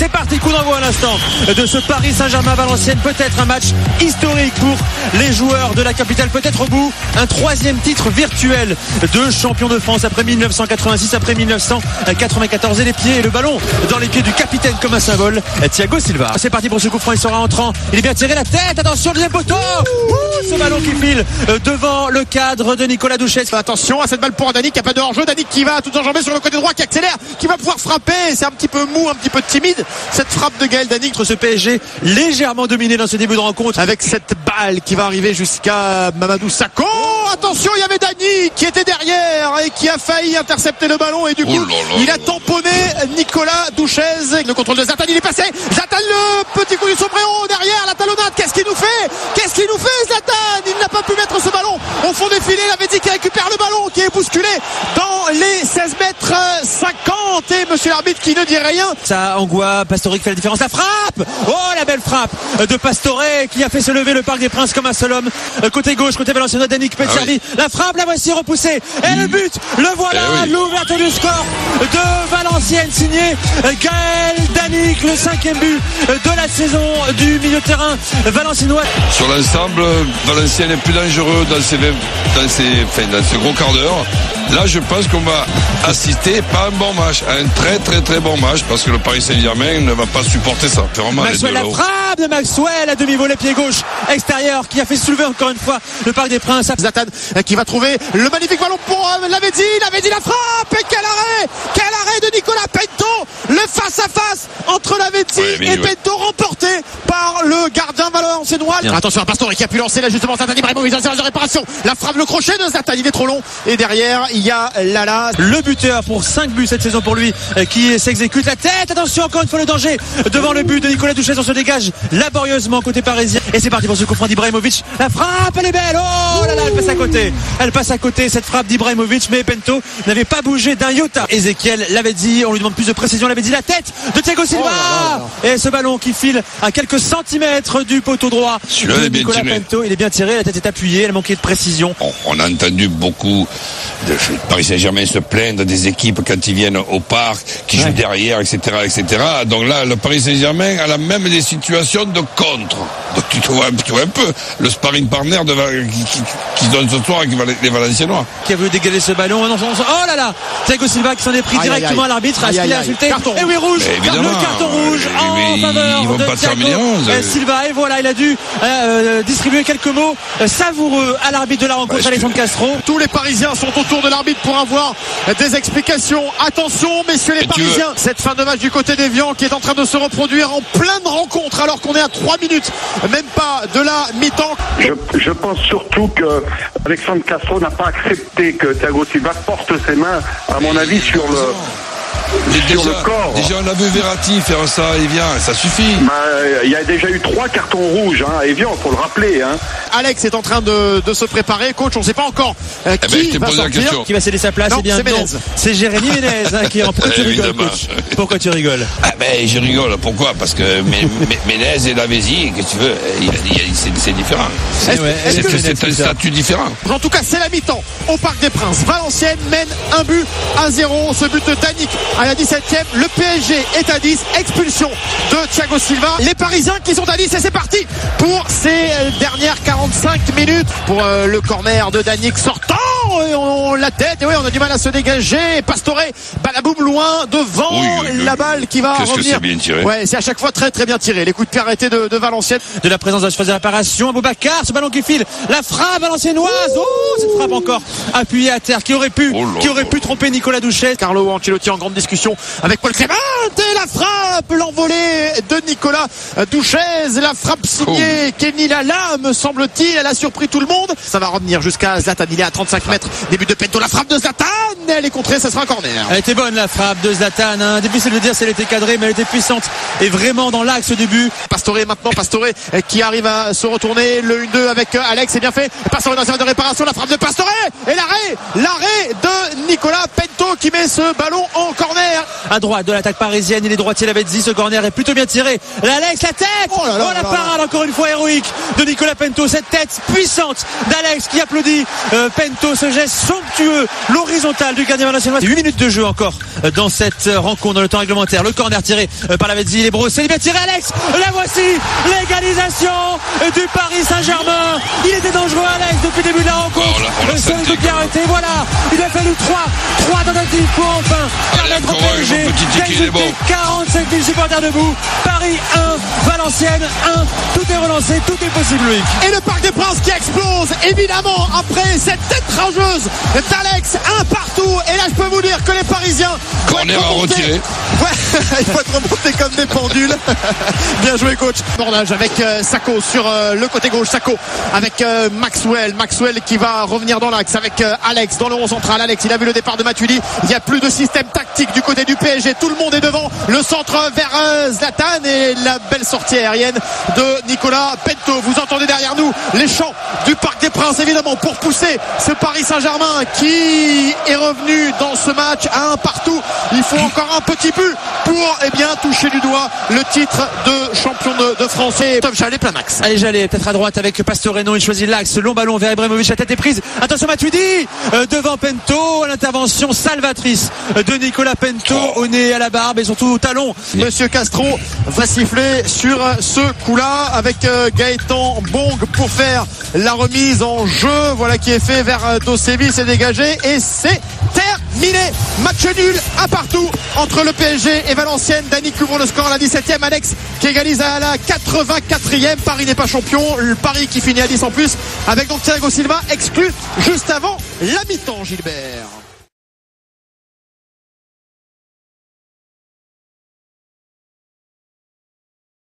C'est parti, coup d'envoi à l'instant de ce Paris Saint-Germain-Valenciennes. Peut-être un match historique pour les joueurs de la capitale. Peut-être au bout un troisième titre virtuel de champion de France après 1986, après 1994. Et les pieds et le ballon dans les pieds du capitaine comme un symbole, Thiago Silva. C'est parti pour ce coup franc, il sera entrant. Il est bien tiré la tête, attention, deuxième poteau. Ce ballon qui file devant le cadre de Nicolas Douchez. Attention à cette balle pour Danick, il n'y a pas de hors-jeu. Danick qui va tout enjamber sur le côté droit, qui accélère, qui va pouvoir frapper. C'est un petit peu mou, un petit peu timide cette frappe de Gaël Danick. Ce PSG légèrement dominé dans ce début de rencontre, avec cette balle qui va arriver jusqu'à Mamadou Sakho. Attention, il y avait Danick qui était derrière et qui a failli intercepter le ballon, et du coup il a tamponné Nicolas Douchez. Le contrôle de Zlatan, il est passé. Zlatan, le petit coup du sombrero derrière, la talonnade. Qu'est-ce qu'il nous fait Zlatan? Il n'a pas pu mettre ce ballon au fond des filets. Lavezzi qui récupère le ballon, qui est bousculé dans les 16 mètres 50, et monsieur l'arbitre qui ne dit rien. Ça, Angoua, Pastore qui fait la différence. La frappe, oh la belle frappe de Pastore qui a fait se lever le Parc des Princes comme un seul homme. Côté gauche, côté Valenciennes, Danick Petservi. La frappe, la voici repoussée, et le but, le voilà, l'ouverture du score de Valenciennes, signé Gaël Danick, le 5e but de la saison du milieu de terrain valenciennois. Sur l'ensemble, Valenciennes est plus dangereux dans ce gros quart d'heure. Là, je pense qu'on va assister, pas un bon match, à un très très très bon match, parce que le Paris Saint-Germain ne va pas supporter ça. Maxwell, la frappe de Maxwell à demi-volée, pied gauche extérieur, qui a fait soulever encore une fois le Parc des Princes. Zlatan qui va trouver le magnifique ballon pour Lavezzi, la frappe, et quel arrêt de Nicolas Pinto, le face-à-face entre Lavezzi et Pinto, remporté par le gardien valenciennois. Attention à Pastore qui a pu lancer là justement Zlatan Ibrahimovic dans la séance de réparation. La frappe, le crochet de Zlatan, il est trop long, et derrière il y a Lala, le buteur pour 5 buts cette saison pour lui, qui s'exécute la tête. Attention, encore une fois le danger devant le but de Nicolas Douchez. On se dégage laborieusement côté parisien, et c'est parti pour ce coup franc d'Ibrahimovic. La frappe, elle est belle, oh là là, elle passe à côté cette frappe d'Ibrahimovic, mais Pinto n'avait pas bougé d'un iota. Ezequiel Lavezzi, on lui demande plus de précision. Lavezzi, la tête de Thiago Silva, et ce ballon qui file à quelques centimètres du poteau droit de Nicolas Pinto. Il est bien tiré, la tête est appuyée, elle manquait de précision. On a entendu beaucoup de Paris Saint-Germain se plaindre des équipes quand ils viennent au parc, qui jouent derrière, etc., etc. Donc là, le Paris Saint-Germain a la même des situations de contre. Donc tu vois un peu le sparring partner qui donne ce soir avec les Valenciennois. Qui a voulu dégager ce ballon. Oh là là, Thiago Silva qui s'en est pris directement à l'arbitre. Est-ce qu'il a insulté? Et oui, rouge. Le carton rouge en faveur de Thiago Silva. Et voilà, il a dû distribuer quelques mots savoureux à l'arbitre de la rencontre, Alexandre Castro. Tous les Parisiens sont autour de l'arbitre pour avoir des explications. Attention, messieurs les Parisiens, cette fin de match du côté d'Évian qui est en train de se reproduire en pleine rencontre, alors qu'on est à 3 minutes, même pas de la mi-temps. Je pense surtout que Alexandre Castro n'a pas accepté que Thiago Silva porte ses mains, à mon avis, sur le corps. Déjà, on a vu Verratti faire ça à Évian, ça suffit. Il y a déjà eu 3 cartons rouges à Évian, il faut le rappeler. Alex est en train de se préparer. Coach, on ne sait pas encore qui va sortir, qui va céder sa place. Non, c'est Jérémy Ménez qui est en... Pourquoi tu rigoles, coach? Pourquoi tu rigoles? Je rigole. Pourquoi? Parce que Ménez et Lavezzi, qu'est-ce que tu veux, c'est différent. C'est un statut différent. En tout cas, c'est la mi-temps au Parc des Princes. Valenciennes mène 1-0. Ce but de Danick à la 17e. Le PSG est à 10. Expulsion de Thiago Silva. Les Parisiens qui sont à 10, et c'est parti pour ces dernières 45 minutes pour le corner de Danick sortant. Et on la tête, et oui, on a du mal à se dégager. Pastore, balaboum loin devant, la balle qui va revenir. C'est bien tiré. Ouais, c'est à chaque fois très très bien tiré. Les coups de pied arrêtés de Valenciennes. De la présence de la phase de réparation, Aboubacar, ce ballon qui file, la frappe valenciennoise. Oh, cette frappe encore appuyée à terre qui aurait pu tromper Nicolas Douchez. Carlo Ancelotti en grande discussion avec Paul Clément, et la frappe, l'envolée de Nicolas Douchez, la frappe signée Kenny Lala, me semble-t-il. Elle a surpris tout le monde. Ça va revenir jusqu'à Zlatan, il est à 35 mètres. Début de Pinto, la frappe de Zlatan, elle est contrée, ça sera un corner. Elle était bonne la frappe de Zlatan, difficile de dire si elle était cadrée, mais elle était puissante et vraiment dans l'axe du but. Pastore qui arrive à se retourner, le 1-2 avec Alex, c'est bien fait. Pastore dans la séance de réparation, la frappe de Pastore, et l'arrêt de Nicolas Pinto qui met ce ballon en corner. corner. À droite de l'attaque parisienne, il est droitier Lavezzi, ce corner est plutôt bien tiré. L'Alex, la tête. Oh là là la là parade encore une fois héroïque de Nicolas Pento, cette tête puissante d'Alex qui applaudit Pento, ce geste somptueux, l'horizontale du gardien national. 8 minutes de jeu encore dans cette rencontre, dans le temps réglementaire. Le corner tiré par Lavezzi, il est brossé, il est bien tiré Alex. La voici, l'égalisation du Paris Saint-Germain. Il était dangereux Alex depuis le début de la rencontre. Seul coup de arrêté, voilà. Il a fallu 3 tentatives pour enfin permettre au PSG d'exulter 47 000 supporters debout. Paris 1, Valenciennes 1. Tout est relancé, tout est possible, Loïc. Et le Parc des Princes qui explose, évidemment, après cette tête rageuse d'Alex, un partout. Et là, je peux vous dire que les Parisiens. Corner à retirer. Ouais, il faut être remonté comme des pendules. Bien joué, coach. Bordage avec Sakho sur le côté gauche. Sakho avec Maxwell. Maxwell qui va revenir dans l'axe avec Alex dans le rond central. Alex, il a vu le départ de Matuidi. Il n'y a plus de système tactique du côté du PSG. Tout le monde est devant. Le centre vers Zlatan et la belle sortie aérienne de Nicolas Pento. Vous entendez derrière nous les chants du Parc des Princes, évidemment, pour pousser ce Paris Saint-Germain qui est revenu dans ce match à un partout. Il faut encore un petit but pour toucher du doigt le titre de champion de France. Et Tom Chalet plein max. Allez, Jallet, peut-être à droite avec Pastoreno, il choisit l'axe, long ballon vers Ibrahimovic, la tête est prise. Attention Matuidi devant Pento, l'intervention salvatrice de Nicolas Pento au nez, à la barbe et surtout au talon. Monsieur Castro va siffler sur ce coup-là avec Gaëtan Bong pour faire la remise en jeu. Voilà qui est fait vers Dosevi, c'est dégagé et c'est terminé. Match nul à partout entre le PSG et Valenciennes. Dani couvre le score à la 17e. Alex qui égalise à la 84e. Paris n'est pas champion. Le Paris qui finit à 10 en plus avec donc Thiago Silva exclu juste avant la mi-temps, Gilbert.